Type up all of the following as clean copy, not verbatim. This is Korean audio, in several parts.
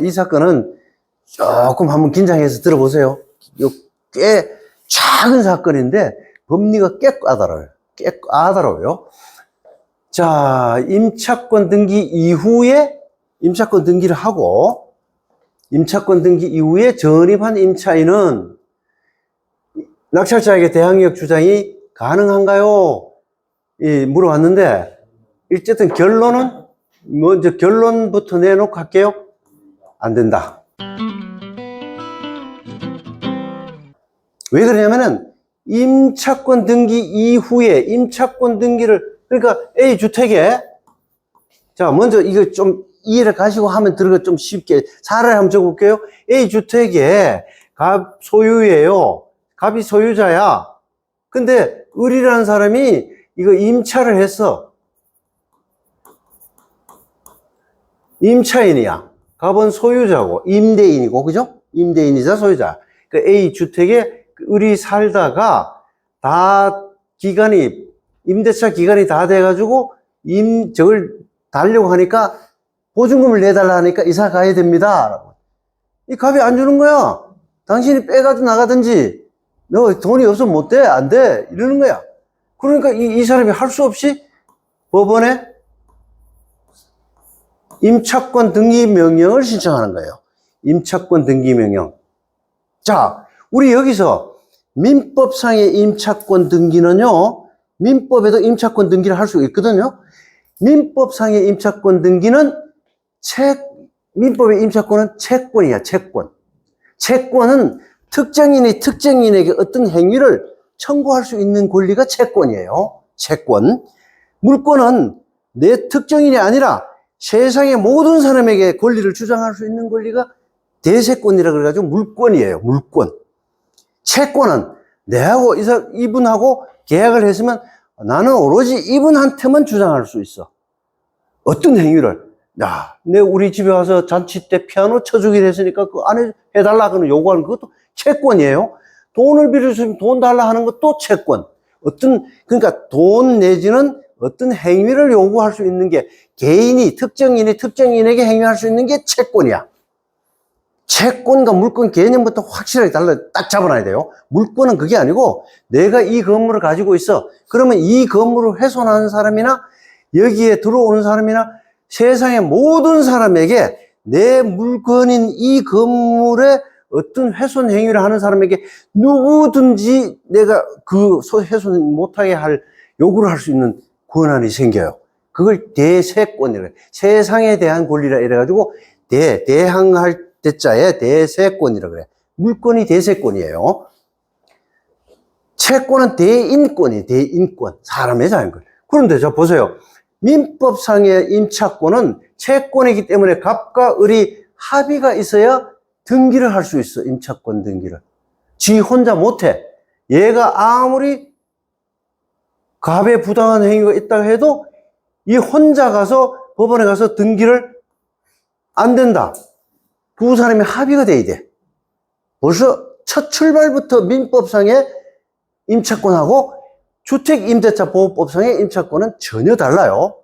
이 사건은 조금 한번 긴장해서 들어보세요. 꽤 작은 사건인데 법리가 꽤 까다로워요. 꽤 까다로워요. 자, 임차권 등기 이후에 임차권 등기를 하고 임차권 등기 이후에 전입한 임차인은 낙찰자에게 대항력 주장이 가능한가요? 물어봤는데 어쨌든 결론은 먼저 결론부터 내놓고 할게요. 안 된다. 왜 그러냐면은 임차권 등기 이후에 임차권 등기를 그러니까 A 주택에 자 먼저 이거 좀 이해를 가시고 하면 들어가 좀 쉽게 사례를 한번 적어볼게요. A 주택에 갑 소유예요. 갑이 소유자야. 근데 을이라는 사람이 이거 임차를 했어. 임차인이야. 갑은 소유자고 임대인이고 그죠? 임대인이자 소유자. 그 A 주택에 을이 살다가 다 기간이 임대차 기간이 다 돼가지고 저걸 달려고 하니까 보증금을 내달라 하니까 이사 가야 됩니다. 이 갑이 안 주는 거야. 당신이 빼가지고 나가든지 너 돈이 없으면 못 돼. 안 돼. 이러는 거야. 그러니까 이 사람이 할 수 없이 법원에 임차권 등기 명령을 신청하는 거예요. 임차권 등기 명령. 자, 우리 여기서 민법상의 임차권 등기는요. 민법에도 임차권 등기를 할 수 있거든요. 민법상의 임차권 등기는 민법의 임차권은 채권이야, 채권. 채권은 특정인이 특정인에게 어떤 행위를 청구할 수 있는 권리가 채권이에요. 채권. 물권은 내 특정인이 아니라 세상의 모든 사람에게 권리를 주장할 수 있는 권리가 대세권이라 그래가지고 물권이에요. 물권. 채권은 내하고 이분하고 계약을 했으면 나는 오로지 이분한테만 주장할 수 있어. 어떤 행위를 우리 집에 와서 잔치 때 피아노 쳐주기로 했으니까 그 안에 해달라 그러는 요구하는 그것도 채권이에요. 돈을 빌려주면 돈 달라 하는 것도 채권. 그러니까 돈 내지는 어떤 행위를 요구할 수 있는 게 개인이 특정인에게 행위할 수 있는 게 채권이야. 채권과 물권 개념부터 확실하게 딱 잡아놔야 돼요. 물권은 그게 아니고 내가 이 건물을 가지고 있어. 그러면 이 건물을 훼손하는 사람이나 여기에 들어오는 사람이나 세상의 모든 사람에게 내 물건인 이 건물에 어떤 훼손 행위를 하는 사람에게 누구든지 내가 그 훼손 못하게 할 요구를 할 수 있는 권한이 생겨요. 그걸 대세권이라 해요. 세상에 대한 권리라 이래가지고 대항할 대자에 대세권이라 그래. 물권이 대세권이에요. 채권은 대인권이에요. 대인권. 사람의 자유권. 그런데 자 보세요. 민법상의 임차권은 채권이기 때문에 갑과 을이 합의가 있어야 등기를 할 수 있어. 임차권 등기를. 지 혼자 못해. 얘가 아무리 갑의 부당한 행위가 있다고 해도 이 혼자 가서 법원에 가서 등기를 안 된다. 두 사람이 합의가 돼야 돼. 벌써 첫 출발부터 민법상의 임차권하고 주택임대차보호법상의 임차권은 전혀 달라요.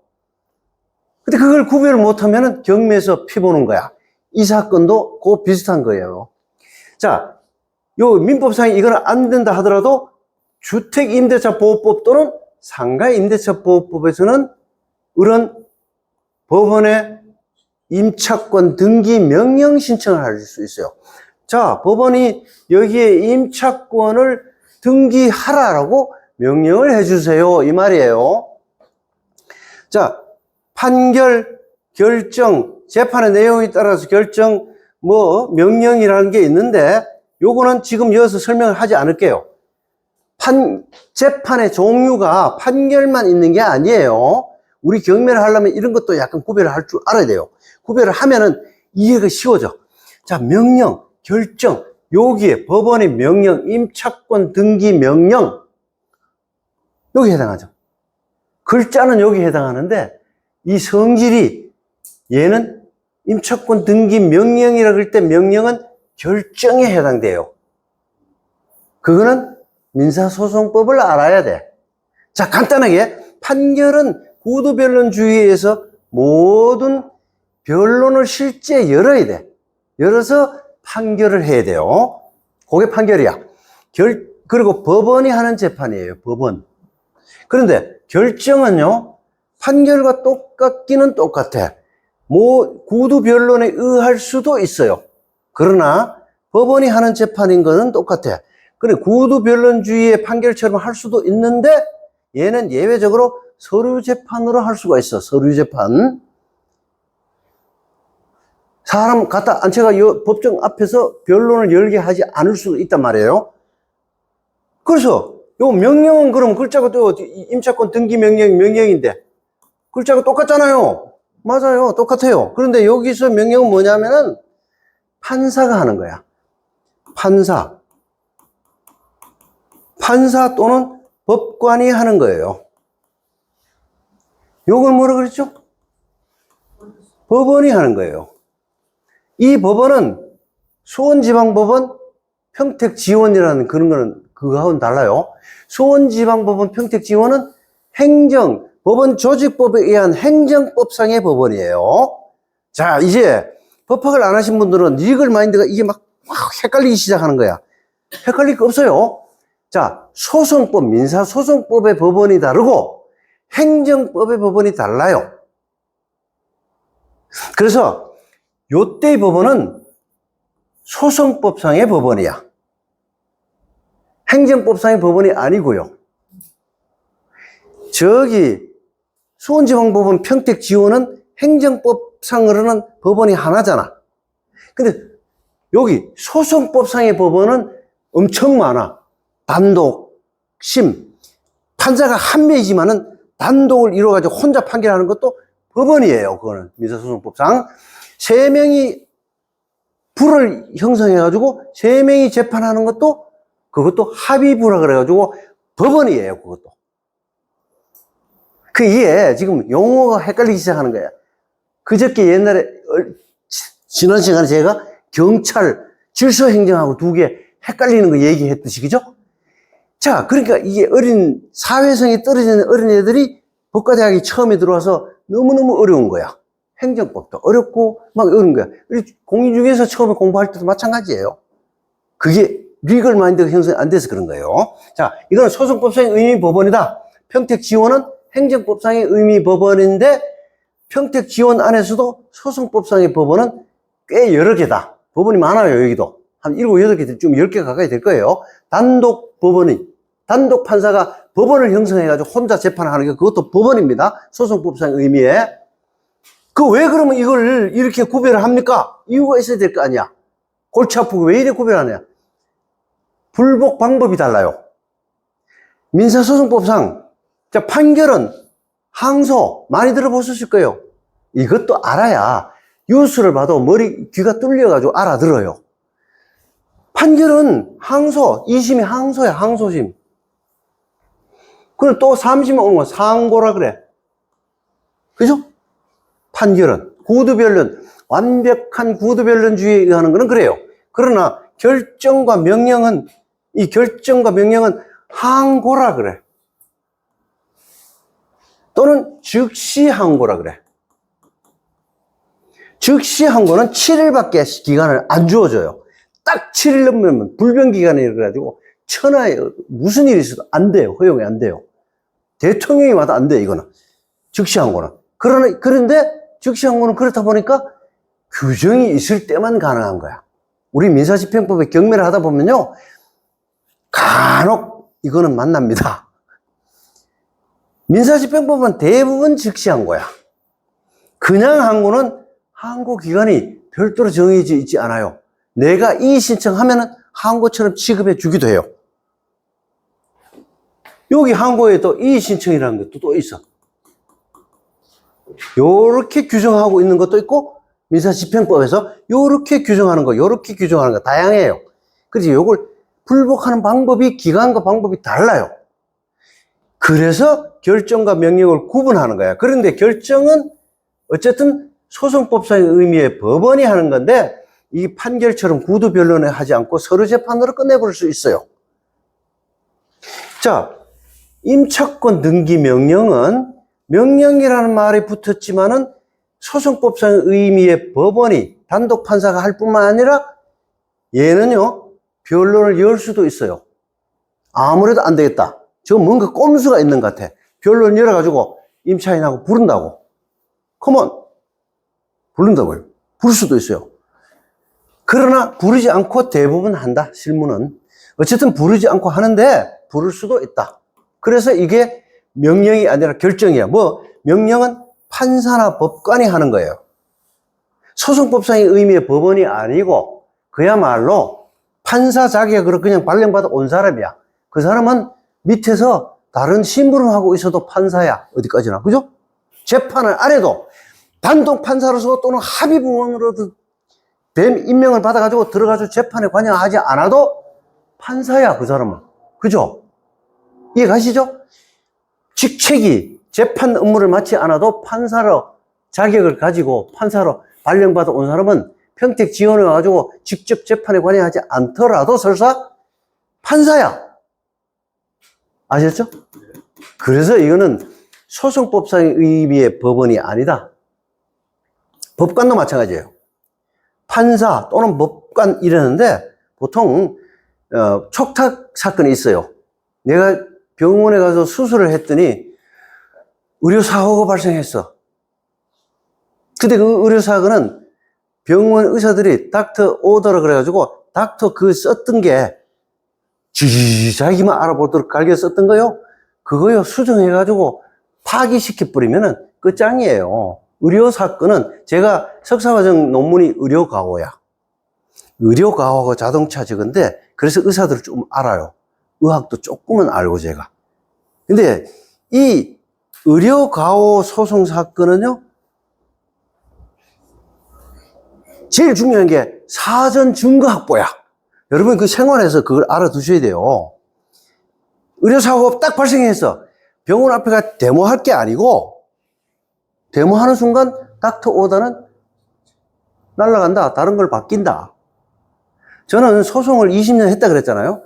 근데 그걸 구별을 못하면 경매에서 피보는 거야. 이 사건도 그 비슷한 거예요. 자, 요 민법상에 이거는 안 된다 하더라도 주택임대차보호법 또는 상가임대차보호법에서는 이런 법원에 임차권 등기 명령 신청을 할 수 있어요. 자, 법원이 여기에 임차권을 등기하라라고 명령을 해주세요. 이 말이에요. 자, 판결, 결정, 재판의 내용에 따라서 결정, 명령이라는 게 있는데, 요거는 지금 여기서 설명을 하지 않을게요. 재판의 종류가 판결만 있는 게 아니에요. 우리 경매를 하려면 이런 것도 약간 구별을 할 줄 알아야 돼요. 구별을 하면은 이해가 쉬워져. 자, 명령, 결정, 여기에 법원의 명령, 임차권 등기 명령, 여기 해당하죠. 글자는 여기 해당하는데, 이 성질이, 얘는 임차권 등기 명령이라 그럴 때 명령은 결정에 해당돼요. 그거는 민사소송법을 알아야 돼. 자, 간단하게, 판결은 구두변론주의에서 모든 변론을 실제 열어야 돼. 열어서 판결을 해야 돼요. 그게 판결이야. 그리고 법원이 하는 재판이에요. 법원. 그런데 결정은요, 판결과 똑같기는 똑같아. 뭐 구두 변론에 의할 수도 있어요. 그러나 법원이 하는 재판인 거는 똑같아. 그래, 구두 변론주의의 판결처럼 할 수도 있는데 얘는 예외적으로 서류 재판으로 할 수가 있어. 서류 재판. 사람 갖다 앉혀가 법정 앞에서 변론을 열게 하지 않을 수도 있단 말이에요. 그래서 요 명령은 그럼 글자가 또 임차권 등기 명령인데 글자가 똑같잖아요. 맞아요. 똑같아요. 그런데 여기서 명령은 뭐냐면은 판사가 하는 거야. 판사 또는 법관이 하는 거예요. 요걸 뭐라 그랬죠? 법원이 하는 거예요. 이 법원은 수원지방법원 평택지원이라는 그런 거는 그거하고는 달라요. 수원지방법원 평택지원은 법원 조직법에 의한 행정법상의 법원이에요. 자, 이제 법학을 안 하신 분들은 리걸 마인드가 이게 막 헷갈리기 시작하는 거야. 헷갈릴 거 없어요. 자, 소송법, 민사소송법의 법원이 다르고 행정법의 법원이 달라요. 그래서 요때의 법원은 소송법상의 법원이야. 행정법상의 법원이 아니고요. 저기 수원지방법원 평택지원은 행정법상으로는 법원이 하나잖아. 근데 여기 소송법상의 법원은 엄청 많아. 단독, 심, 판사가 한 명이지만은 단독을 이루어가지고 혼자 판결하는 것도 법원이에요. 그거는 민사소송법상. 3명이 부를 형성해가지고 3명이 재판하는 것도 그것도 합의부라 그래가지고 법원이에요. 그것도. 이게 지금 용어가 헷갈리기 시작하는 거야. 그저께 옛날에 지난 시간에 제가 경찰 질서행정하고 두 개 헷갈리는 거 얘기했듯이, 그죠? 자, 그러니까 이게 사회성이 떨어지는 어린애들이 법과대학에 처음에 들어와서 너무너무 어려운 거야. 행정법도 어렵고 막 어려운 거야. 공인중개사 처음에 공부할 때도 마찬가지예요. 그게 리걸 마인드가 형성이 안 돼서 그런 거예요. 자, 이거는 소송법상의 의미 법원이다. 평택지원은 행정법상의 의미 법원인데 평택지원 안에서도 소송법상의 법원은 꽤 여러 개다. 법원이 많아요. 여기도 한 7, 8개, 좀 10개 가까이 될 거예요. 단독 판사가 법원을 형성해가지고 혼자 재판하는 게 그것도 법원입니다. 소송법상의 의미에. 왜 그러면 이걸 이렇게 구별을 합니까? 이유가 있어야 될 거 아니야. 골치 아프고 왜 이래 구별하냐? 불복 방법이 달라요. 민사소송법상 판결은 항소 많이 들어보셨을 거예요. 이것도 알아야 뉴스를 봐도 귀가 뚫려가지고 알아들어요. 판결은 항소, 2심이 항소야, 항소심. 그럼 또 3심에 오는 건 상고라 그래. 그죠? 판결은 구두변론, 완벽한 구두변론주의에 의하는 거는 그래요. 그러나 결정과 명령은 항고라 그래. 또는 즉시 항고라 그래. 즉시 항고는 7일밖에 기간을 안 주어져요. 딱 7일 넘으면 불변기간이라 그래가지고 천하에 무슨 일이 있어도 안 돼요. 허용이 안 돼요. 대통령이 와도 안 돼, 이거는. 즉시 항고는. 그런데 즉시 항고는 그렇다 보니까 규정이 있을 때만 가능한 거야. 우리 민사집행법에 경매를 하다 보면요, 간혹 이거는 만납니다. 민사집행법은 대부분 즉시 항고야. 그냥 항고는 항고 기간이 별도로 정해져 있지 않아요. 내가 이의 신청하면은 항고처럼 취급해 주기도 해요. 여기 항고에 또 이의 신청이라는 것도 또 있어. 요렇게 규정하고 있는 것도 있고, 민사집행법에서 요렇게 규정하는 거, 요렇게 규정하는 거 다양해요. 그래서 요걸 불복하는 방법이, 기간과 방법이 달라요. 그래서 결정과 명령을 구분하는 거야. 그런데 결정은 어쨌든 소송법상의 의미의 법원이 하는 건데, 이 판결처럼 구두 변론을 하지 않고 서류 재판으로 끝내버릴 수 있어요. 자, 임차권 등기 명령은 명령이라는 말이 붙었지만은 소송법상의 의미의 법원이 단독 판사가 할 뿐만 아니라 얘는요, 변론을 열 수도 있어요. 아무래도 안 되겠다. 저 뭔가 꼼수가 있는 것 같아. 변론 열어가지고 임차인하고 부른다고. 컴온. 부른다고요. 부를 수도 있어요. 그러나 부르지 않고 대부분 한다, 실무는. 어쨌든 부르지 않고 하는데 부를 수도 있다. 그래서 이게 명령이 아니라 결정이야. 뭐 명령은 판사나 법관이 하는 거예요. 소송법상의 의미의 법원이 아니고 그야말로 판사 자격으로 그냥 발령받아 온 사람이야. 그 사람은 밑에서 다른 심부름 하고 있어도 판사야. 어디까지나. 그죠? 재판을 안 해도 단독 판사로서 또는 합의부원으로도 뱀 임명을 받아가지고 들어가서 재판에 관여하지 않아도 판사야, 그 사람은. 그죠? 이해 가시죠? 직책이 재판 업무를 맡지 않아도 판사로 자격을 가지고 판사로 발령받아 온 사람은 평택 지원해 가지고 직접 재판에 관여하지 않더라도 설사 판사야. 아셨죠? 그래서 이거는 소송법상의 의미의 법원이 아니다. 법관도 마찬가지예요. 판사 또는 법관 이러는데 보통 촉탁 사건이 있어요. 내가 병원에 가서 수술을 했더니 의료사고가 발생했어. 근데 그 의료사고는 병원 의사들이 닥터 오더라 그래가지고 닥터 그 썼던 게 자기만 알아보도록 갈겨 썼던 거요. 그거요 수정해가지고 파기시켜버리면은 끝장이에요. 의료사건은 제가 석사과정 논문이 의료과거야. 의료과거하고 자동차 저건데 그래서 의사들을 좀 알아요. 의학도 조금은 알고 제가. 근데 이 의료과오 소송 사건은요, 제일 중요한 게 사전 증거 확보야. 여러분 그 생활에서 그걸 알아두셔야 돼요. 의료사고가 딱 발생했어. 병원 앞에 가 데모할 게 아니고 데모하는 순간 닥터 오더는 날아간다. 다른 걸 바뀐다. 저는 소송을 20년 했다 그랬잖아요.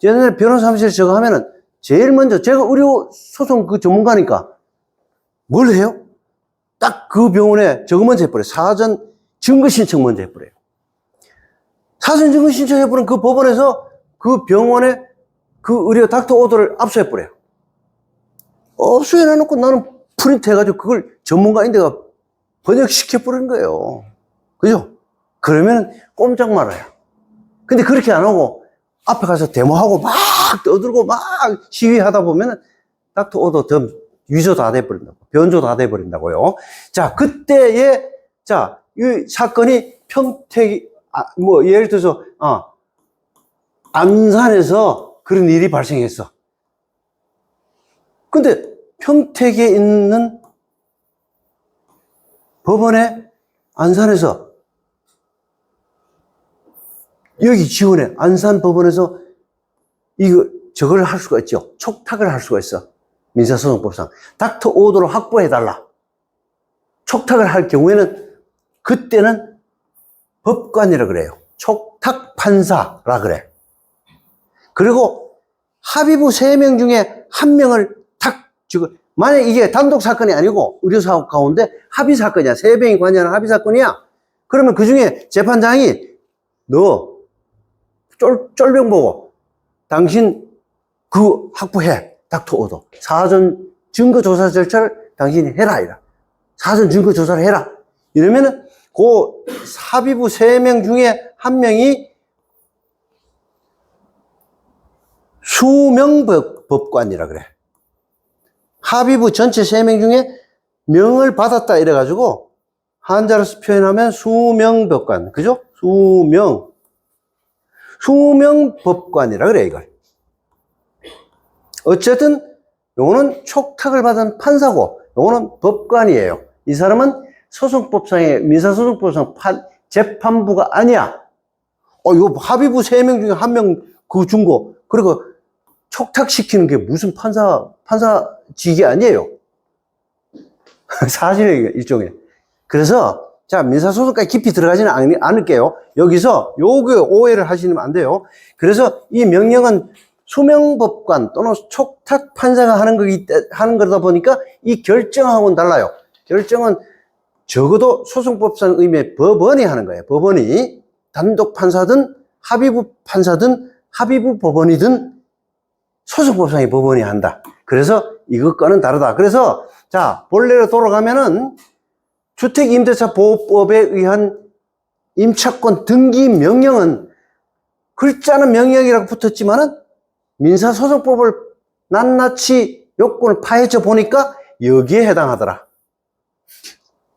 옛날에 변호사 사무실 저거 하면은 제일 먼저 제가 의료 소송 그 전문가니까 뭘 해요? 딱 그 병원에 저거 먼저 해버려요. 사전 증거 신청 먼저 해버려요. 사전 증거 신청해버린 그 법원에서 그 병원에 그 의료 닥터 오더를 압수해버려요. 압수해놔놓고 나는 프린트 해가지고 그걸 전문가인데가 번역시켜버리는 거예요. 그죠? 그러면 꼼짝 말아요. 근데 그렇게 안 하고 앞에 가서 데모하고 막 떠들고 막 시위하다 보면 닥터 오더 위조 다 돼버린다고. 변조 다 돼버린다고요. 자, 그때에, 자, 이 사건이 평택, 뭐, 예를 들어서, 안산에서 그런 일이 발생했어. 근데 평택에 있는 법원에 안산에서 여기 지원해. 안산 법원에서 저걸 할 수가 있죠. 촉탁을 할 수가 있어. 민사소송법상. 닥터 오더로 확보해달라. 촉탁을 할 경우에는 그때는 법관이라 그래요. 촉탁 판사라 그래. 그리고 합의부 3명 중에 1명을 만약 이게 단독 사건이 아니고 의료사고 가운데 합의 사건이야. 3명이 관여하는 합의 사건이야. 그러면 그 중에 재판장이 너 쫄병 보고 당신 그 확보해. 닥터 오더. 사전 증거 조사 절차를 당신이 해라. 이라. 사전 증거 조사를 해라. 이러면은 그 합의부 3명 중에 1명이 수명 법관이라 그래. 합의부 전체 3명 중에 명을 받았다 이래가지고 한자로서 표현하면 수명 법관. 그죠? 수명 법관이라 그래, 이걸. 어쨌든 요거는 촉탁을 받은 판사고 요거는 법관이에요. 이 사람은 소송법상의 민사소송법상 재판부가 아니야. 요 합의부 3명 중에 1명 그 준거 그리고 촉탁시키는 게 무슨 판사직이 아니에요. 사실의 일종의. 그래서 자, 민사소송까지 깊이 들어가지는 않을게요. 여기서 요게 오해를 하시면 안 돼요. 그래서 이 명령은 수명법관 또는 촉탁판사가 하는 거다 보니까 이 결정하고는 달라요. 결정은 적어도 소송법상 의미의 법원이 하는 거예요. 법원이 단독 판사든 합의부 판사든 합의부 법원이든 소송법상의 법원이 한다. 그래서 이것과는 다르다. 그래서 자, 본래로 돌아가면은 주택임대차 보호법에 의한 임차권 등기 명령은 글자는 명령이라고 붙었지만은 민사소송법을 낱낱이 요건을 파헤쳐 보니까 여기에 해당하더라.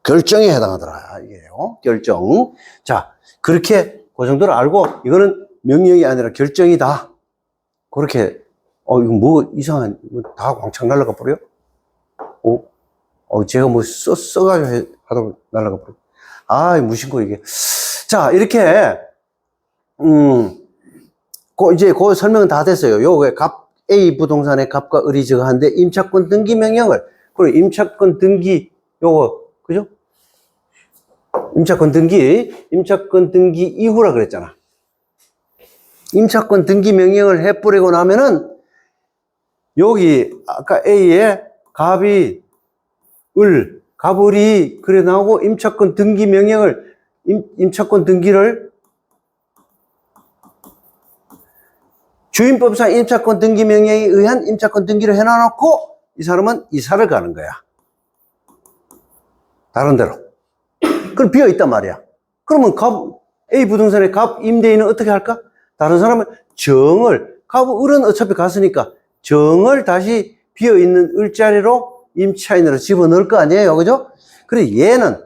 결정에 해당하더라. 이게요. 결정. 자, 그렇게 그 정도를 알고 이거는 명령이 아니라 결정이다. 그렇게 이거 뭐 이상한 다 왕창 날아가 버려? 제가 뭐 써가지고 하다 날아가 버려. 무신고 이게. 자, 이렇게 이제 그 설명은 다 됐어요. 요게 A 부동산의 갑과 을이 저한데 임차권 등기 명령을 그리고 임차권 등기 요거 그죠? 임차권 등기 이후라 그랬잖아. 임차권 등기 명령을 해버리고 나면은 여기 아까 A에 갑이 갑을이 그래 나오고 임차권 등기 명령을 임차권 등기를 주임법상 임차권 등기 명령에 의한 임차권 등기를 해놔놓고 이 사람은 이사를 가는 거야. 다른 데로. 그럼 비어 있단 말이야. 그러면 A 부동산의 갑 임대인은 어떻게 할까? 다른 사람은 을은 어차피 갔으니까 정을 다시 비어 있는 을자리로 임차인으로 집어넣을 거 아니에요, 그죠? 그래 얘는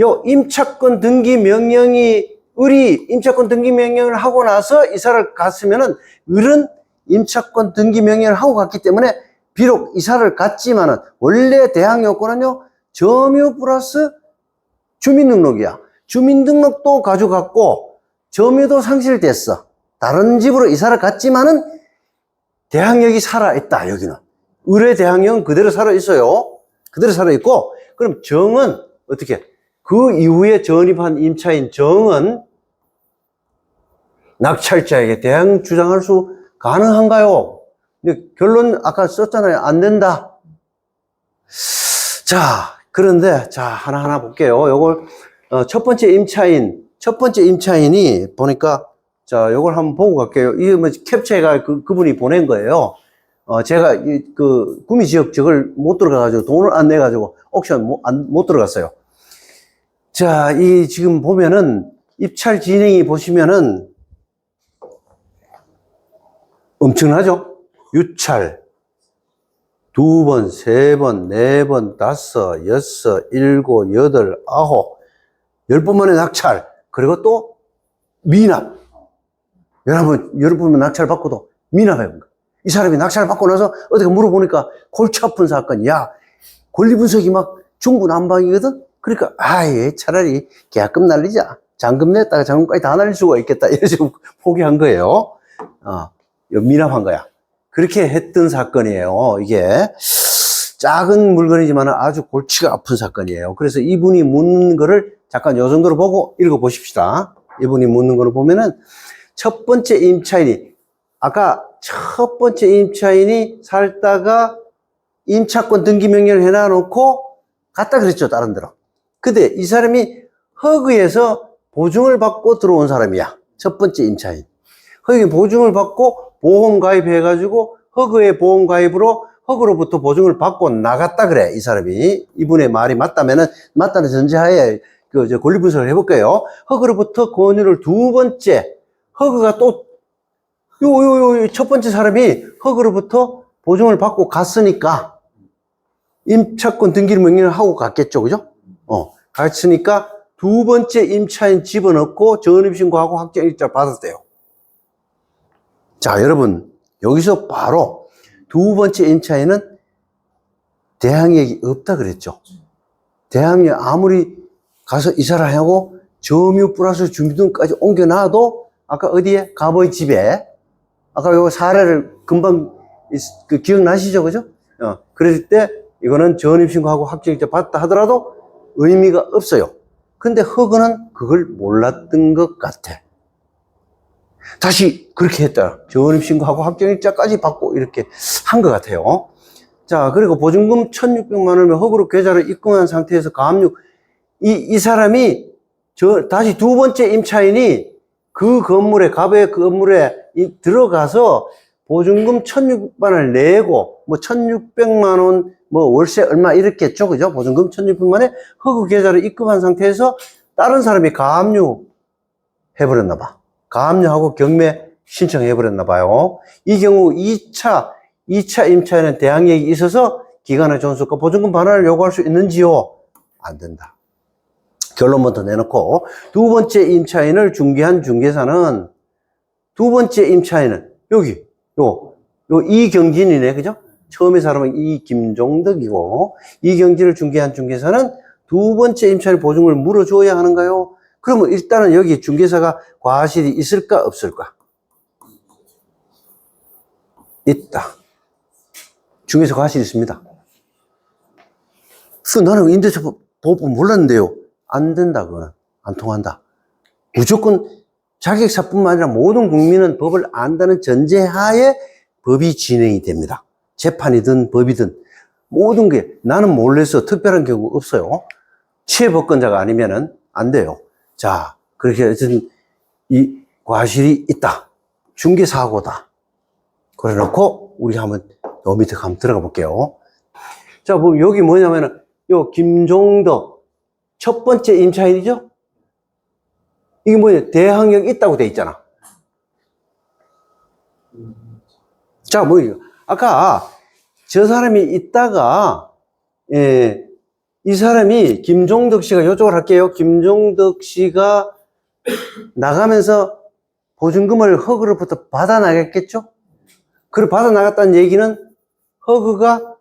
요 임차권 등기 명령이 을이 임차권 등기 명령을 하고 나서 이사를 갔으면은 을은 임차권 등기 명령을 하고 갔기 때문에 비록 이사를 갔지만은 원래 대항 요건은요 점유 플러스 주민등록이야. 주민등록도 가져갔고 점유도 상실됐어. 다른 집으로 이사를 갔지만은 대항력이 살아있다. 여기는 을의 대항력은 그대로 살아있어요. 그대로 살아있고 그럼 정은 어떻게 그 이후에 전입한 임차인 정은 낙찰자에게 대항 주장할 수 가능한가요? 근데 결론 아까 썼잖아요. 안 된다. 자, 그런데 자 하나하나 볼게요. 요걸 첫 번째 임차인이 보니까 자 요걸 한번 보고 갈게요. 이게 뭐 캡처해가 그분이 보낸 거예요. 제가 그 구미지역 저걸 못 들어가가지고 돈을 안 내가지고 옥션 못 들어갔어요. 자, 이 지금 보면은 입찰 진행이 보시면은 엄청나죠? 유찰 2번, 3번, 4번, 5, 6, 7, 8, 9, 10번 만에 낙찰. 그리고 또 미납. 여러분 낙찰 받고도 미납해본 거야. 이 사람이 낙찰 받고 나서 어떻게 물어보니까 골치 아픈 사건. 야, 권리 분석이 막 중구난방이거든? 그러니까, 차라리 계약금 날리자. 잔금 냈다가 잔금까지 다 날릴 수가 있겠다. 이래서 포기한 거예요. 미납한 거야. 그렇게 했던 사건이에요. 이게 작은 물건이지만 아주 골치가 아픈 사건이에요. 그래서 이분이 묻는 거를 잠깐 요 정도로 보고 읽어보십시다. 이분이 묻는 거를 보면은 첫 번째 임차인이 아까 첫 번째 임차인이 살다가 임차권 등기 명령을 해놔놓고 갔다 그랬죠. 다른 데로. 근데 이 사람이 허그에서 보증을 받고 들어온 사람이야. 첫 번째 임차인. 허그에 보증을 받고 보험 가입해가지고 허그의 보험 가입으로 허그로부터 보증을 받고 나갔다 그래. 이 사람이. 이분의 말이 맞다면은 맞다는 전제하에 권리 분석을 해볼게요. 허그로부터 권유를 두 번째 허그가 또 첫 번째 사람이 허그로부터 보증을 받고 갔으니까 임차권 등기 명령을 하고 갔겠죠. 그죠? 갔으니까 두 번째 임차인 집어넣고 전입신고하고 확정일자 받았대요. 자, 여러분, 여기서 바로 두 번째 임차인은 대항력이 없다 그랬죠. 대항력 아무리 가서 이사를 하고 점유 플러스 주민등까지 옮겨놔도 아까 어디에? 갑의 집에 아까 요 사례를 금방 기억나시죠? 그죠? 그랬을 때 이거는 전입신고하고 확정일자 받았다 하더라도 의미가 없어요. 근데 허그는 그걸 몰랐던 것 같아. 다시 그렇게 했다. 전입신고하고 확정일자까지 받고 이렇게 한 것 같아요. 자, 그리고 보증금 1,600만 원을 허그로 계좌를 입금한 상태에서 가압류 이 사람이 다시 두 번째 임차인이 그 건물에, 갑의 건물에 들어가서 보증금 1,600만 원을 내고, 뭐 1,600만 원, 뭐 월세 얼마 이렇게 했죠. 그죠? 보증금 1,600만 원에 허그 계좌를 입금한 상태에서 다른 사람이 가압류 해버렸나 봐. 가압류하고 경매 신청해버렸나 봐요. 이 경우 2차 임차인은 대항력이 있어서 기간의 존속과 보증금 반환을 요구할 수 있는지요? 안 된다. 결론부터 내놓고, 두 번째 임차인을 중개한 중개사는, 두 번째 임차인은 여기 이경진이네. 그죠? 처음에 사람은 이김종덕이고, 이경진을 중개한 중개사는 두 번째 임차인 보증금을 물어줘야 하는가요? 그러면 일단은 여기 중개사가 과실이 있을까 없을까? 있다. 중개사 과실이 있습니다. 나는 임대차 법 몰랐는데요. 안 된다. 그거는 안 통한다. 무조건 자격사뿐만 아니라 모든 국민은 법을 안다는 전제하에 법이 진행이 됩니다. 재판이든 법이든 모든 게 나는 몰라서 특별한 경우 없어요. 취해법권자가 아니면은 안 돼요. 자, 그렇게 해서 이 과실이 있다. 중개사고다. 그래 놓고 우리 한번 요 밑에 한번 들어가 볼게요. 자, 보면 여기 뭐냐면은 요 김종덕 첫 번째 임차인이죠? 이게 뭐냐? 대항력 있다고 돼 있잖아. 자, 아까 저 사람이 있다가, 이 사람이 김종덕 씨가 요쪽을 할게요. 김종덕 씨가 나가면서 보증금을 허그로부터 받아 나갔겠죠? 그걸 받아 나갔다는 얘기는 허그가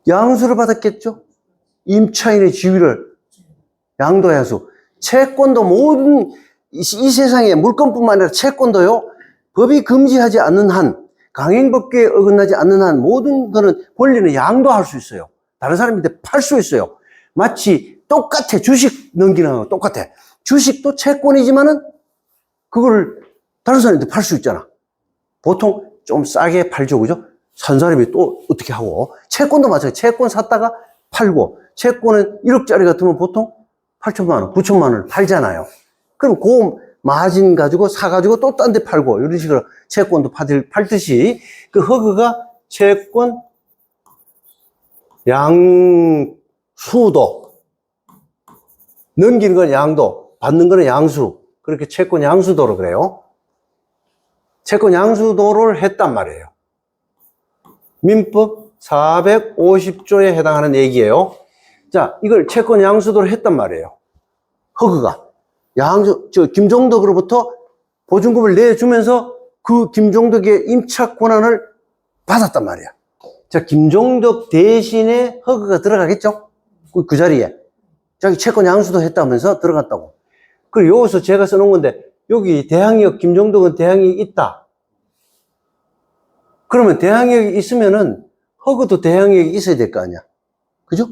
양수를 받았겠죠? 임차인의 지위를 양도양수. 채권도 모든 이 세상에 물건뿐만 아니라 채권도요. 법이 금지하지 않는 한, 강행법규에 어긋나지 않는 한 모든 거는 권리는 양도할 수 있어요. 다른 사람한테 팔 수 있어요. 마치 똑같아. 주식 넘기는 거하고 똑같아. 주식도 채권이지만은 그걸 다른 사람한테 팔 수 있잖아. 보통 좀 싸게 팔죠. 그죠? 산 사람이 또 어떻게 하고. 채권도 마찬가지. 채권 샀다가 팔고. 채권은 1억짜리 같으면 보통 8천만 원, 9천만 원을 팔잖아요. 그럼 그 마진 가지고 사가지고 또 딴 데 팔고. 이런 식으로 채권도 팔듯이 그 허그가 채권 양수도. 넘기는 건 양도, 받는 거는 양수. 그렇게 채권 양수도로 그래요. 채권 양수도를 했단 말이에요. 민법 450조에 해당하는 얘기예요. 자, 이걸 채권 양수도를 했단 말이에요. 허그가. 김종덕으로부터 보증금을 내주면서 그 김종덕의 임차 권한을 받았단 말이야. 자, 김종덕 대신에 허그가 들어가겠죠? 그 자리에. 자기 채권 양수도 했다면서 들어갔다고. 그리고 여기서 제가 써놓은 건데, 여기 대항력, 김종덕은 대항력이 있다. 그러면 대항력이 있으면은 허그도 대항력이 있어야 될 거 아니야. 그죠?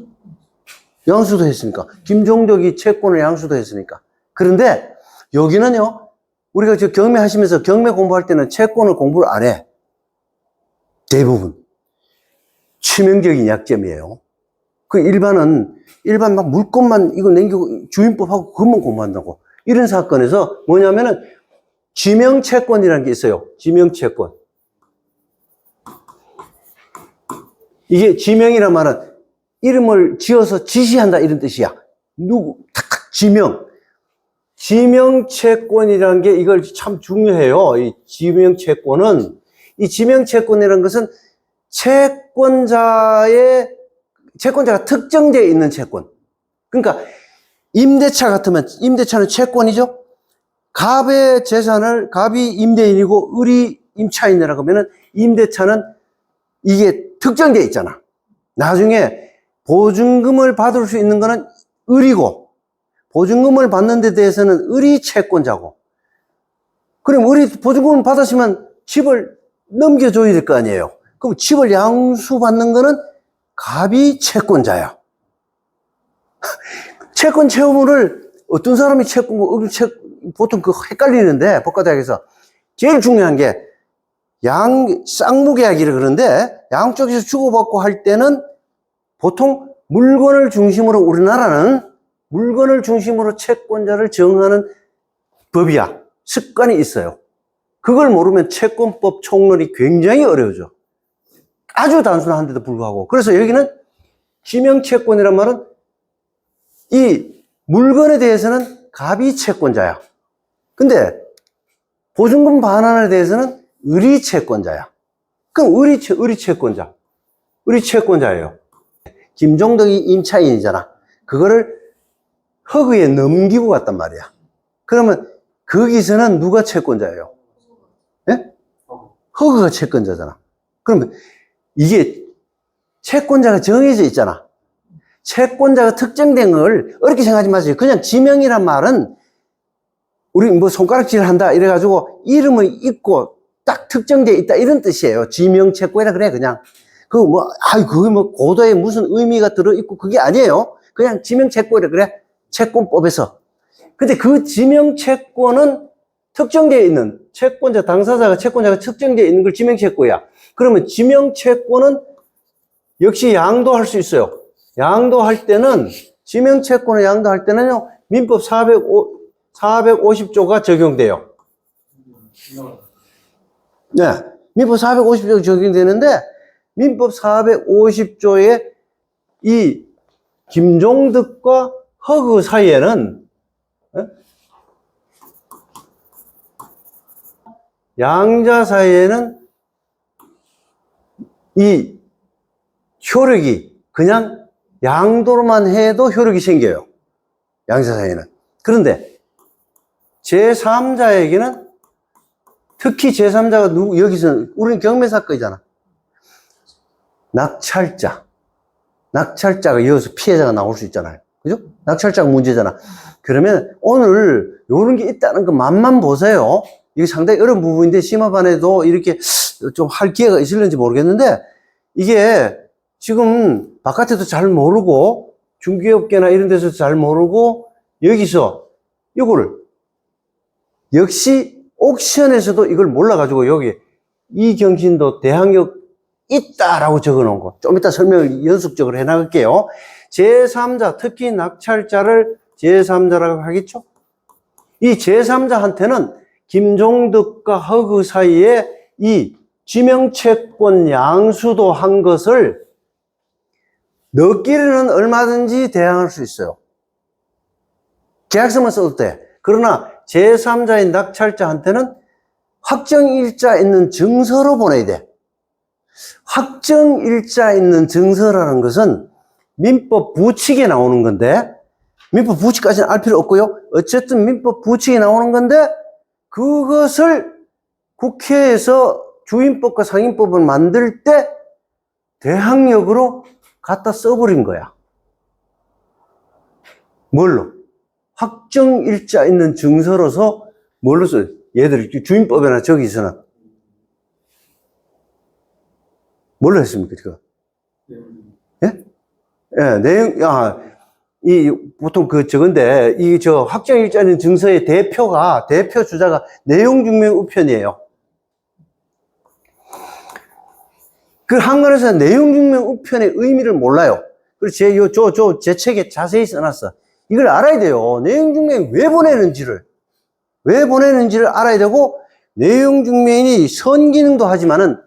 양수도 했으니까. 김종덕이 채권을 양수도 했으니까. 그런데 여기는요, 우리가 저 경매 하시면서 경매 공부할 때는 채권을 공부를 안 해. 대부분. 치명적인 약점이에요. 그 일반 막 물건만 이거 남기고 주인법하고 그것만 공부한다고. 이런 사건에서 뭐냐면은 지명채권이라는 게 있어요. 지명채권. 이게 지명이란 말은 이름을 지어서 지시한다 이런 뜻이야. 탁탁 지명. 지명채권이라는 게 이걸 참 중요해요. 이 지명채권은, 이 지명채권이라는 것은 채권자가 특정되어 있는 채권. 그러니까 임대차 같으면 임대차는 채권이죠. 갑의 재산을 갑이 임대인이고 을이 임차인이라고 하면은 임대차는 이게 특정되어 있잖아. 나중에 보증금을 받을 수 있는 거는 을이고 보증금을 받는 데 대해서는 을이 채권자고. 그럼 을이 보증금을 받았으면 집을 넘겨줘야 될 거 아니에요. 그럼 집을 양수받는 거는 갑이 채권자야. 채권 채무를 어떤 사람이 채권고 보통 그 헷갈리는데 법과대학에서 제일 중요한 게 쌍무계약이라 그러는데 양쪽에서 주고받고 할 때는 보통 물건을 중심으로 우리나라는 물건을 중심으로 채권자를 정하는 법이야. 습관이 있어요. 그걸 모르면 채권법 총론이 굉장히 어려워져. 아주 단순한데도 불구하고. 그래서 여기는 지명채권이란 말은 이 물건에 대해서는 갑이 채권자야. 근데 보증금 반환에 대해서는 을이 채권자야. 그럼 을이 채권자. 을이 채권자예요. 김종덕이 임차인이잖아. 그거를 허그에 넘기고 갔단 말이야. 그러면 거기서는 누가 채권자예요? 예? 허그가 채권자잖아. 그러면 이게 채권자가 정해져 있잖아. 채권자가 특정된 걸 어렵게 생각하지 마세요. 그냥 지명이란 말은 우리 뭐 손가락질 한다 이래가지고 이름을 잊고 딱 특정되어 있다 이런 뜻이에요. 지명채권이라 그래 그냥. 그게 뭐 고도에 무슨 의미가 들어있고 그게 아니에요. 그냥 지명채권이라 그래. 채권법에서. 근데 그 지명채권은 특정되어 있는 당사자가 채권자가 특정되어 있는 걸 지명채권이야. 그러면 지명채권은 역시 양도할 수 있어요. 양도할 때는 지명채권을 양도할 때는요. 민법 450조가 적용돼요. 네. 민법 450조가 적용되는데 민법 450조에 이 김종덕과 허그 사이에는 양자 사이에는 이 효력이 그냥 양도로만 해도 효력이 생겨요. 양자 사이에는. 그런데 제3자에게는 특히 제3자가 여기서는 우리는 경매사건이잖아. 낙찰자가 이어서 피해자가 나올 수 있잖아요. 그죠? 낙찰자가 문제잖아. 그러면 오늘 요런 게 있다는 거 맛만 보세요. 이게 상당히 어려운 부분인데 심화반에도 이렇게 좀 할 기회가 있을는지 모르겠는데 이게 지금 바깥에도 잘 모르고 중개업계나 이런 데서 잘 모르고 여기서 이거를 역시 옥션에서도 이걸 몰라가지고 여기 이경신도 대항력 있다라고 적어 놓은 거. 좀 이따 설명을 연속적으로 해 나갈게요. 제3자, 특히 낙찰자를 제3자라고 하겠죠? 이 제3자한테는 김종덕과 허그 사이에 이 지명채권 양수도 한 것을 너끼리는 얼마든지 대항할 수 있어요. 계약서만 써도 돼. 그러나 제3자인 낙찰자한테는 확정일자 있는 증서로 보내야 돼. 확정일자 있는 증서라는 것은 민법 부칙에 나오는 건데 민법 부칙까지는 알 필요 없고요. 어쨌든 민법 부칙에 나오는 건데 그것을 국회에서 주임법과 상임법을 만들 때 대항력으로 갖다 써버린 거야. 뭘로? 확정일자 있는 증서로서 뭘로 써요? 얘들 주임법이나 저기서는 뭘로 했습니까, 지금? 예? 예, 보통 저건데, 확정일자 있는 증서의 대표 주자가 내용증명 우편이에요. 그 한글에서 내용증명 우편의 의미를 몰라요. 그래서 제 책에 자세히 써놨어. 이걸 알아야 돼요. 내용증명이 왜 보내는지를 알아야 되고, 내용증명이 선기능도 하지만은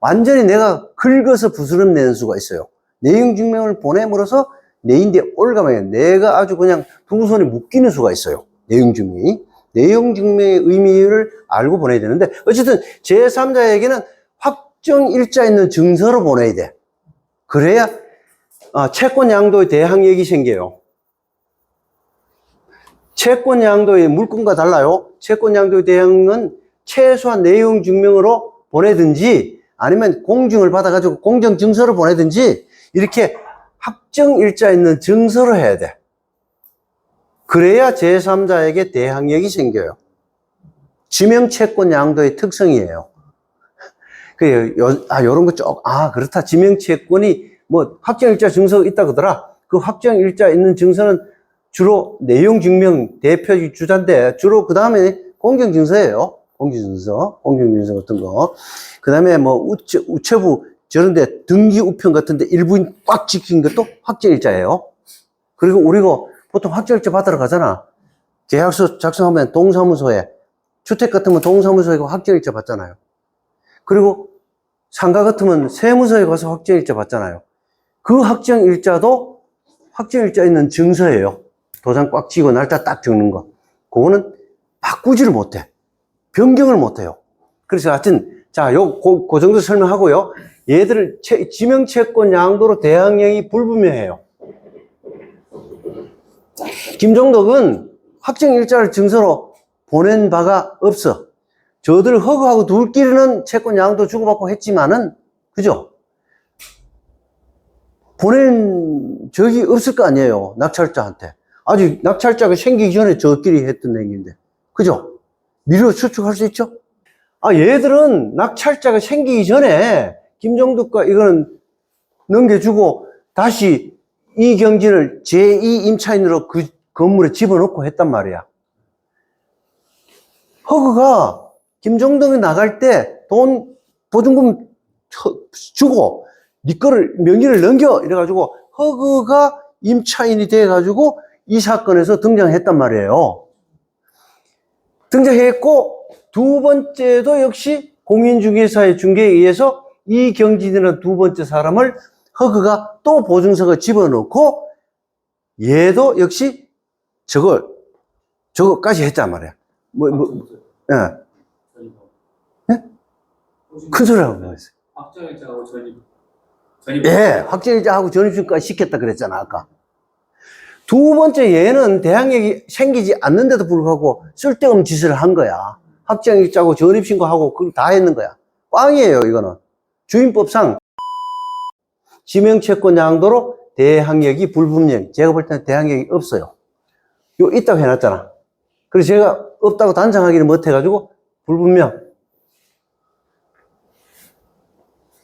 완전히 내가 긁어서 부스럼 내는 수가 있어요. 내용증명을 보냄으로써 내인데 올가면 내가 아주 그냥 두 손이 묶이는 수가 있어요. 내용증명의 의미를 알고 보내야 되는데, 어쨌든 제3자에게는 확정일자 있는 증서로 보내야 돼. 그래야 채권 양도의 대항력이 생겨요. 채권 양도의 물건과 달라요. 채권 양도의 대항은 최소한 내용 증명으로 보내든지 아니면 공증을 받아가지고 공정 증서를 보내든지 이렇게 확정일자 있는 증서로 해야 돼. 그래야 제3자에게 대항력이 생겨요. 지명채권 양도의 특성이에요. 요런 거 그렇다. 지명채권이 확정일자 증서가 있다 그러더라. 그 확정일자 있는 증서는 주로 내용증명 대표 주자인데 주로 그 다음에 공정증서예요. 공정증서 같은 거. 그 다음에 우체부 저런데 등기 우편 같은데 일부인 꽉 지킨 것도 확정일자예요. 그리고 우리가 보통 확정일자 받으러 가잖아. 계약서 작성하면 동사무소에, 주택 같으면 동사무소에 가서 확정일자 받잖아요. 그리고 상가 같으면 세무서에 가서 확정일자 받잖아요. 그 확정일자도 확정일자 있는 증서예요. 도장 꽉 쥐고 날짜 딱 적는 거. 그거는 바꾸지를 못해. 변경을 못해요. 그래서 하여튼, 자, 그 정도 설명하고요. 얘들을 지명채권 양도로 대항력이 불분명해요. 김종덕은 확정일자를 증서로 보낸 바가 없어. 저들 허그하고 둘끼리는 채권 양도 주고받고 했지만은, 그죠? 보낸 적이 없을 거 아니에요. 낙찰자한테. 아직 낙찰자가 생기기 전에 저끼리 했던 얘기인데. 그죠? 미래로 추측할 수 있죠? 아, 얘들은 낙찰자가 생기기 전에 김종덕과 이거는 넘겨주고 다시 이 경지를 제2 임차인으로 그 건물에 집어넣고 했단 말이야. 허그가 김종덕이 나갈 때 돈 보증금 주고 네 거를 명의를 넘겨 이래가지고 허그가 임차인이 돼가지고 이 사건에서 등장했단 말이에요. 등장했고 두 번째도 역시 공인중개사의 중개에 의해서 이 경진이라는 두 번째 사람을 허그가 또 보증서가 집어넣고 얘도 역시 저거까지 했단 말이야. 예. 예? 큰 소리라고 했어요. 확정일자하고 전입. 예, 확정일자하고 전입신까지 시켰다 그랬잖아, 아까. 두 번째 얘는 대항력이 생기지 않는데도 불구하고 쓸데없는 짓을 한 거야. 확정일자하고 전입신고하고 그걸 다 했는 거야. 꽝이에요, 이거는. 주임법상 지명채권 양도로 대항력이 불분명. 제가 볼 때는 대항력이 없어요. 요 있다고 해놨잖아. 그래서 제가 없다고 단정하기를 못해가지고 불분명.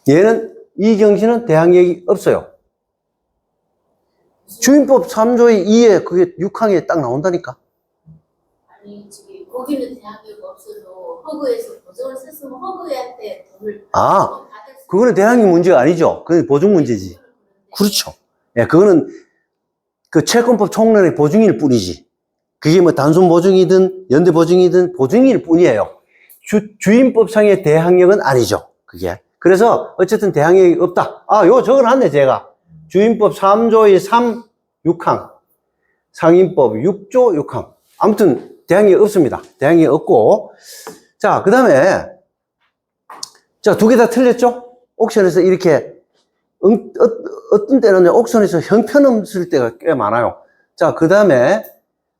얘는 이경신은 대항력이 없어요. 주임법 3조의 2에 그게 6항에 딱 나온다니까. 아니 저기 거기는 대항력 없어도 허그에서 보증을 썼으면 허그한테 돈을 그거는 대항력 문제가 아니죠. 그건 보증 문제지. 그렇죠. 예, 그거는 그 채권법 총론의 보증일 뿐이지. 그게 뭐 단순 보증이든 연대 보증이든 보증일 뿐이에요. 주임법상의 대항력은 아니죠. 그게. 그래서 어쨌든 대항력이 없다. 요 적어놨네 제가. 주임법 3조의 3, 6항. 상임법 6조 6항. 아무튼 대항력이 없습니다. 대항력이 없고. 자, 그 다음에 자, 두 개 다 틀렸죠? 옥션에서 이렇게 어떤 때는 옥션에서 형편없을 때가 꽤 많아요. 자, 그 다음에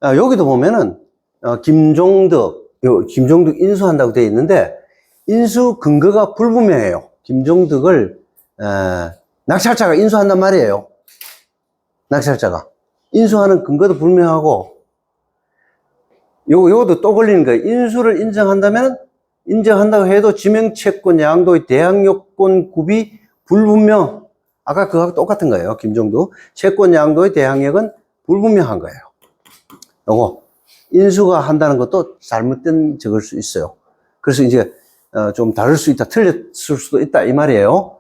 여기도 보면은 김종덕 인수한다고 되어 있는데 인수 근거가 불분명해요. 김종덕을 낙찰자가 인수한단 말이에요. 낙찰자가 인수하는 근거도 불명하고 요것도 또 걸리는 거예요. 인수를 인정한다고 해도 지명채권 양도의 대항력권 구비 불분명. 아까 그거하고 똑같은 거예요. 김종덕 채권 양도의 대항력은 불분명한 거예요. 요거 인수가 한다는 것도 잘못된 적을 수 있어요. 그래서 이제 좀 다를 수 있다, 틀렸을 수도 있다 이 말이에요.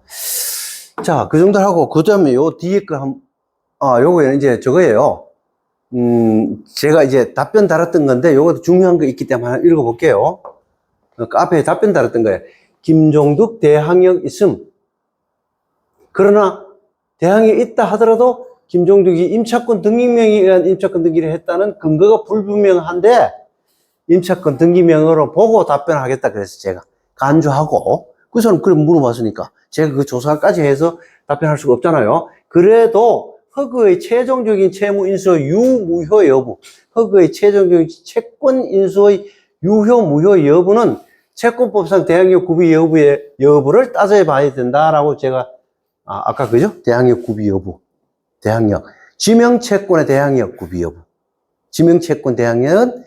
자, 그 정도 하고 그 다음에 요 뒤에 거 요거는 이제 저거예요. 제가 이제 답변 달았던 건데 요것도 중요한 거 있기 때문에 한번 읽어볼게요. 카페에 답변 달았던 거예요. 김종덕 대항력 있음. 그러나 대항력이 있다 하더라도 김종덕이 임차권 등기명에 의한 임차권 등기를 했다는 근거가 불분명한데 임차권 등기명으로 보고 답변하겠다 그래서 제가 간주하고 그 사람 그래 물어봤으니까 제가 그 조사까지 해서 답변할 수가 없잖아요. 그래도 허그의 최종적인 채무 인수의 유무효 여부, 허그의 최종적인 채권 인수의 유효 무효 여부는 채권법상 대항력 구비 여부를 따져야 봐야 된다라고 제가 아까 그죠? 대항력 구비 여부. 대항력. 지명채권의 대항력 구비 여부. 지명채권 대항력은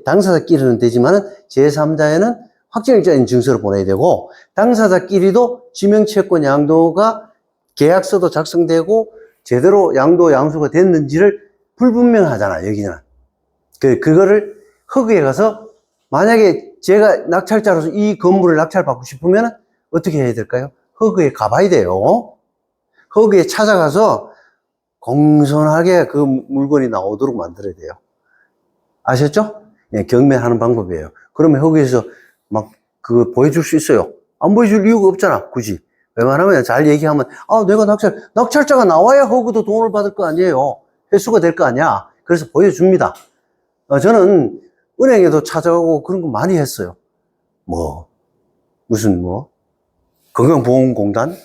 당사자끼리는 되지만은 제3자에는 확정일자인 증서를 보내야 되고, 당사자끼리도 지명채권 양도가 계약서도 작성되고, 제대로 양도 양수가 됐는지를 불분명하잖아, 여기는. 그거를 허그에 가서, 만약에 제가 낙찰자로서 이 건물을 낙찰받고 싶으면 어떻게 해야 될까요? 허그에 가봐야 돼요. 허그에 찾아가서 공손하게 그 물건이 나오도록 만들어야 돼요. 아셨죠? 예, 경매하는 방법이에요. 그러면 허그에서 막 그거 보여줄 수 있어요. 안 보여줄 이유가 없잖아, 굳이. 웬만하면 잘 얘기하면, 내가 낙찰자가 나와야 허그도 돈을 받을 거 아니에요. 회수가 될 거 아니야. 그래서 보여줍니다. 저는 은행에도 찾아가고 그런 거 많이 했어요. 건강보험공단?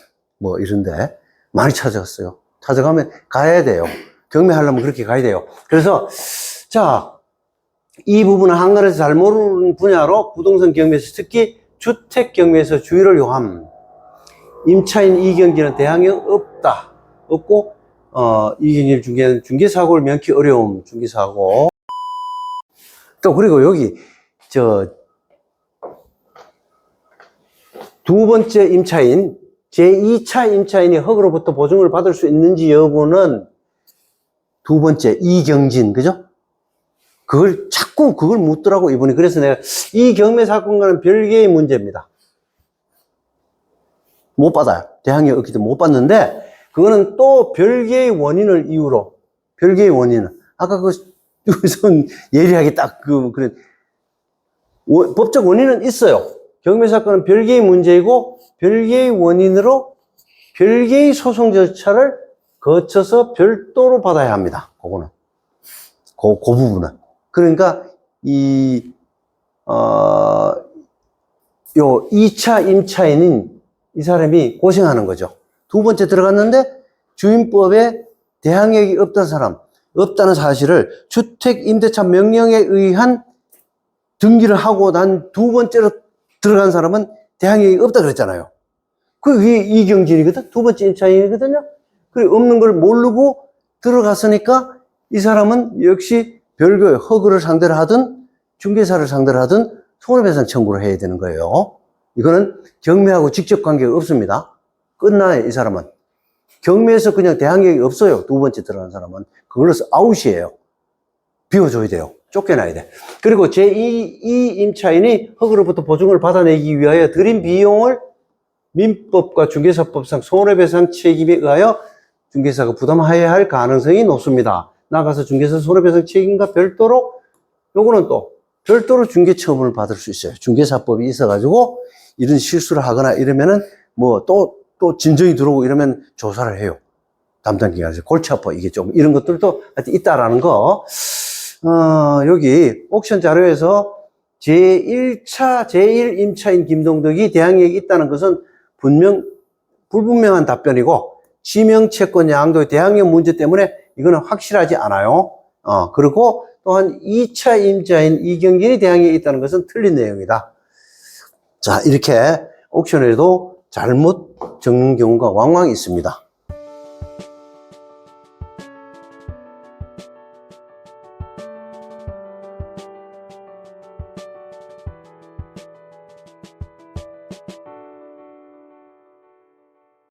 이런데 많이 찾아갔어요. 찾아가면 가야 돼요. 경매하려면 그렇게 가야 돼요. 그래서, 자, 이 부분은 한간에서 잘 모르는 분야로 부동산 경매에서 특히 주택 경매에서 주의를 요함. 임차인 이경기는 대항력 없고, 이경기를 중개하는 중개사고를 면키 어려움, 중개사고. 또, 그리고 여기, 두 번째 임차인, 제2차 임차인이 허그로부터 보증을 받을 수 있는지 여부는 두 번째, 이경진, 그죠? 자꾸 그걸 묻더라고, 이분이. 그래서 내가 이 경매 사건과는 별개의 문제입니다. 못 받아요. 대항력 없기 때문에 못 받는데, 그거는 또 별개의 원인을 이유로, 별개의 원인을. 아까 우선 예리하게 그런, 법적 원인은 있어요. 경매 사건은 별개의 문제이고, 별개의 원인으로 별개의 소송 절차를 거쳐서 별도로 받아야 합니다. 그거는. 그 부분은. 그러니까, 요 2차 임차인인 이 사람이 고생하는 거죠. 두 번째 들어갔는데, 주임법에 대항력이 없다는 사실을 주택임대차 명령에 의한 등기를 하고 난 두 번째로 들어간 사람은 대항력이 없다 그랬잖아요. 그게 이경진이거든? 두 번째 임차인이거든요? 그래, 없는 걸 모르고 들어갔으니까 이 사람은 역시 별거의 허그를 상대로 하든 중개사를 상대로 하든 손해배상 청구를 해야 되는 거예요. 이거는 경매하고 직접 관계가 없습니다. 끝나요, 이 사람은. 경매에서 그냥 대항력이 없어요. 두 번째 들어간 사람은. 그걸로서 아웃이에요. 비워줘야 돼요. 쫓겨나야 돼. 그리고 제2 임차인이 허그로부터 보증을 받아내기 위하여 들인 비용을 민법과 중개사법상 손해배상 책임에 의하여 중개사가 부담해야 할 가능성이 높습니다. 나가서 중개사 손해배상 책임과 별도로 요거는 또 별도로 중개처분을 받을 수 있어요. 중개사법이 있어가지고 이런 실수를 하거나 이러면은 또 진정이 들어오고 이러면 조사를 해요. 담당 기관에서 골치 아파 이게 좀 이런 것들도 하여튼 있다라는 거. 여기 옥션 자료에서 제1 임차인 김동덕이 대항력이 있다는 것은 불분명한 답변이고 지명채권 양도의 대항력 문제 때문에 이거는 확실하지 않아요. 그리고 또한 2차 임차인 이경진이 대항력이 있다는 것은 틀린 내용이다. 자, 이렇게 옥션에도 잘못 적는 경우가 왕왕 있습니다.